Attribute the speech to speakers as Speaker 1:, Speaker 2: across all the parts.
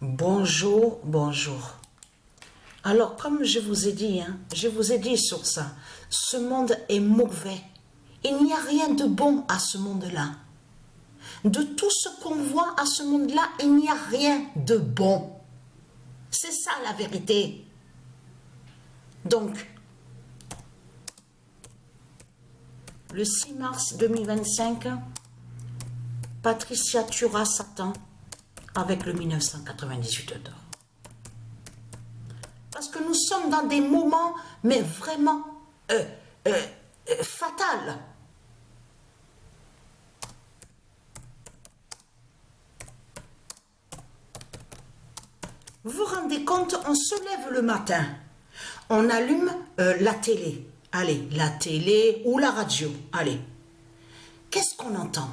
Speaker 1: Bonjour, bonjour. Alors, comme je vous ai dit, je vous ai dit sur ça, ce monde est mauvais. Il n'y a rien de bon à ce monde-là. De tout ce qu'on voit à ce monde-là, il n'y a rien de bon. C'est ça la vérité. Donc, le 6 mars 2025, Patricia tuera Satan avec le 1998 d'or. Parce que nous sommes dans des moments, mais vraiment fatals. Vous vous rendez compte, on se lève le matin, on allume la télé, allez, la télé ou la radio, allez. Qu'est-ce qu'on entend?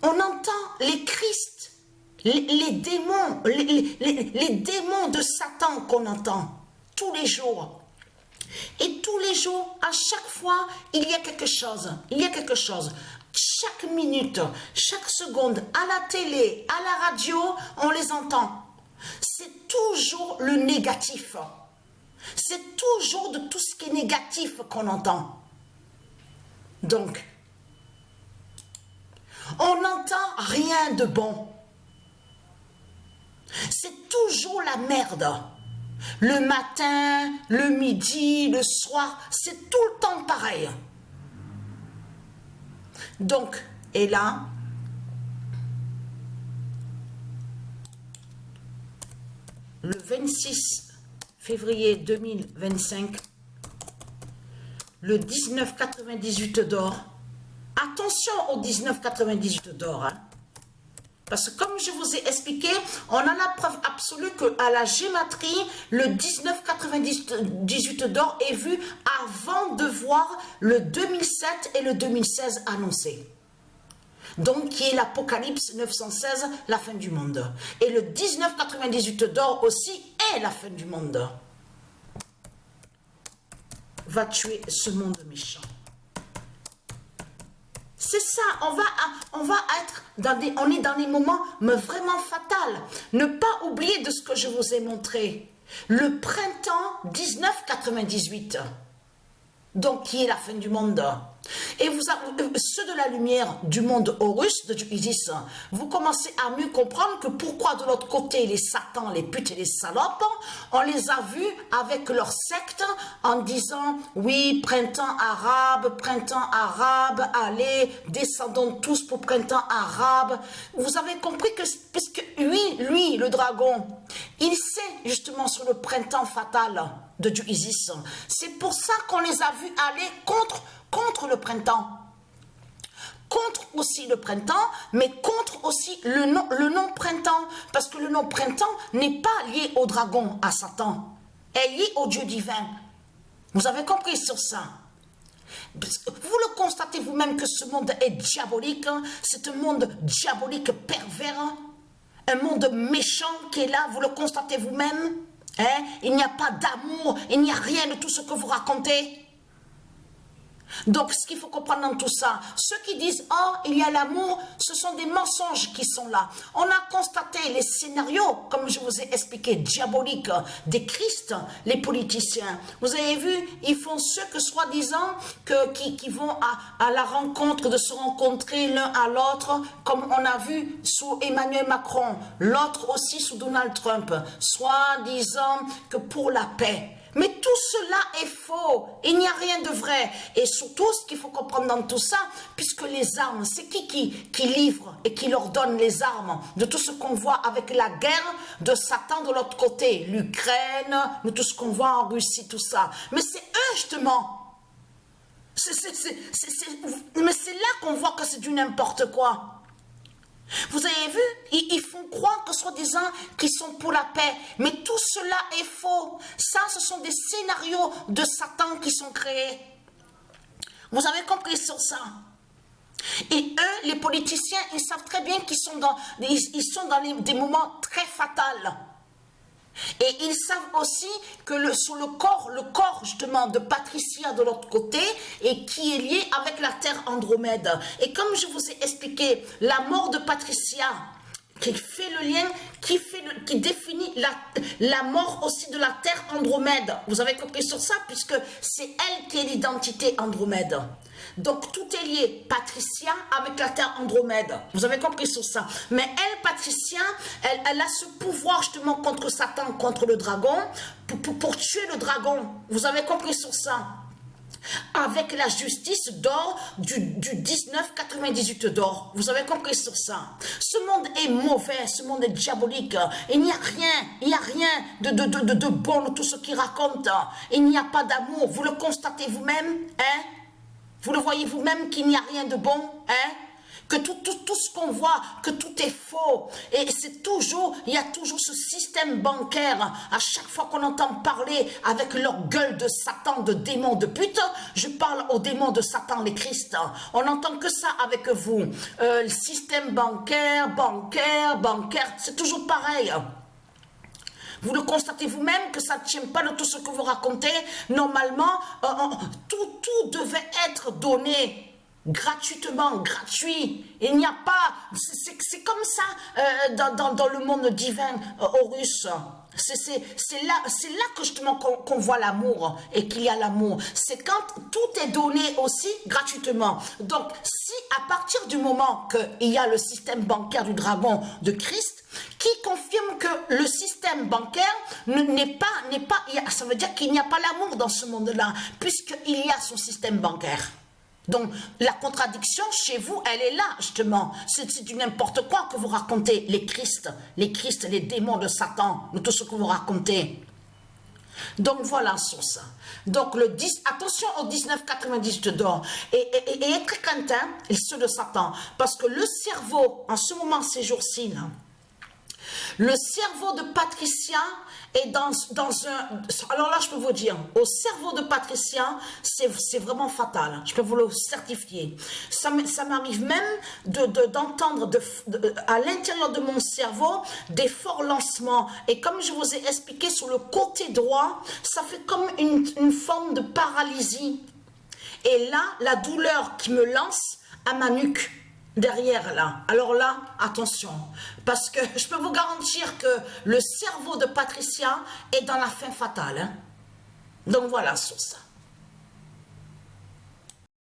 Speaker 1: On entend les Christ, les démons, les démons de Satan qu'on entend tous les jours. Et tous les jours, à chaque fois, il y a quelque chose, Chaque minute, chaque seconde, à la télé, à la radio, on les entend. C'est toujours le négatif. C'est toujours de tout ce qui est négatif qu'on entend. Donc, on n'entend rien de bon. C'est toujours la merde. Le matin, le midi, le soir, c'est tout le temps pareil. Donc, et là, le 26 février 2025, le 1998 d'or. Attention au 1998 d'or. Parce que comme je vous ai expliqué, on a la preuve absolue qu'à la gématrie, le 1998 d'or est vu avant de voir le 2007 et le 2016 annoncés. Donc, qui est l'Apocalypse 916, la fin du monde. Et le 1998 d'or aussi est la fin du monde. Va tuer ce monde méchant. C'est ça, on va être on est dans des moments mais vraiment fatals. Ne pas oublier de ce que je vous ai montré. Le printemps 1998. Donc, qui est la fin du monde. Et vous avez, ceux de la lumière du monde Horus, de Isis, vous commencez à mieux comprendre que pourquoi de l'autre côté, les satans, les putes et les salopes, on les a vus avec leur secte en disant, oui, printemps arabe, allez, descendons tous pour printemps arabe. Vous avez compris que, puisque lui, le dragon, il sait justement sur le printemps fatal de Dieu Isis. C'est pour ça qu'on les a vus aller contre le printemps. Contre aussi le printemps, mais contre aussi le nom printemps. Parce que le nom printemps n'est pas lié au dragon, à Satan. Elle est lié au Dieu divin. Vous avez compris sur ça? Vous le constatez vous-même que ce monde est diabolique. C'est un monde diabolique pervers. Un monde méchant qui est là. Vous le constatez vous-même. Il n'y a pas d'amour. Il n'y a rien de tout ce que vous racontez. Donc, ce qu'il faut comprendre dans tout ça, ceux qui disent « Oh, il y a l'amour », ce sont des mensonges qui sont là. On a constaté les scénarios, comme je vous ai expliqué, diaboliques des Christ, les politiciens. Vous avez vu, ils font ceux que soi-disant qui vont à la rencontre, de se rencontrer l'un à l'autre, comme on a vu sous Emmanuel Macron, l'autre aussi sous Donald Trump, soi-disant que pour la paix. Mais tout cela est faux. Il n'y a rien de vrai. Et surtout, ce qu'il faut comprendre dans tout ça, puisque les armes, c'est qui livre et qui leur donne les armes de tout ce qu'on voit avec la guerre de Satan de l'autre côté, l'Ukraine, de tout ce qu'on voit en Russie, tout ça. Mais c'est eux, justement. Mais c'est là qu'on voit que c'est du n'importe quoi. Vous avez vu, ils font croire que soi-disant qu'ils sont pour la paix. Mais tout cela est faux. Ça, ce sont des scénarios de Satan qui sont créés. Vous avez compris sur ça? Et eux, les politiciens, ils savent très bien qu'ils sont dans des moments très fatals. Et ils savent aussi que sur le corps justement de Patricia de l'autre côté, et qui est lié avec la terre Andromède. Et comme je vous ai expliqué, la mort de Patricia, qui fait le lien, qui définit la mort aussi de la terre Andromède. Vous avez compris sur ça, puisque c'est elle qui est l'identité Andromède. Donc tout est lié, Patricia avec la terre Andromède. Vous avez compris sur ça. Mais elle, Patricia, elle a ce pouvoir justement contre Satan, contre le dragon, pour tuer le dragon. Vous avez compris sur ça. Avec la justice d'or du 1998 d'or. Vous avez compris sur ça. Ce monde est mauvais, ce monde est diabolique. Il n'y a rien de bon de tout ce qu'il raconte. Il n'y a pas d'amour. Vous le constatez vous-même, hein? Vous le voyez vous-même qu'il n'y a rien de bon, hein? Que tout ce qu'on voit, que tout est faux. Et c'est toujours, il y a toujours ce système bancaire. À chaque fois qu'on entend parler avec leur gueule de Satan, de démons, de pute, je parle aux démons de Satan, les Christ. On n'entend que ça avec vous. Le système bancaire, c'est toujours pareil. Vous le constatez vous-même que ça ne tient pas de tout ce que vous racontez. Normalement, tout devait être donné gratuitement, gratuit. Il n'y a pas... C'est comme ça dans le monde divin, Horus. C'est là que justement qu'on voit l'amour et qu'il y a l'amour. C'est quand tout est donné aussi gratuitement. Donc, si à partir du moment qu'il y a le système bancaire du dragon de Christ, qui confirme que le système bancaire n'est pas, ça veut dire qu'il n'y a pas l'amour dans ce monde-là, puisqu'il y a son système bancaire. Donc, la contradiction chez vous, elle est là, justement. C'est du n'importe quoi que vous racontez, les Christ, les démons de Satan, tout ce que vous racontez. Donc, voilà sur ça. Donc, attention au 1998 d'or. Et être craintin, et ceux de Satan. Parce que le cerveau, en ce moment, ces jours-ci, là, le cerveau de Patricia est dans un... Alors là, je peux vous dire, au cerveau de Patricia, c'est vraiment fatal. Je peux vous le certifier. Ça m'arrive même d'entendre à l'intérieur de mon cerveau des forts lancements. Et comme je vous ai expliqué, sur le côté droit, ça fait comme une forme de paralysie. Et là, la douleur qui me lance à ma nuque. Derrière là, alors là, attention, parce que je peux vous garantir que le cerveau de Patricia est dans la fin fatale. Hein? Donc voilà sur ça.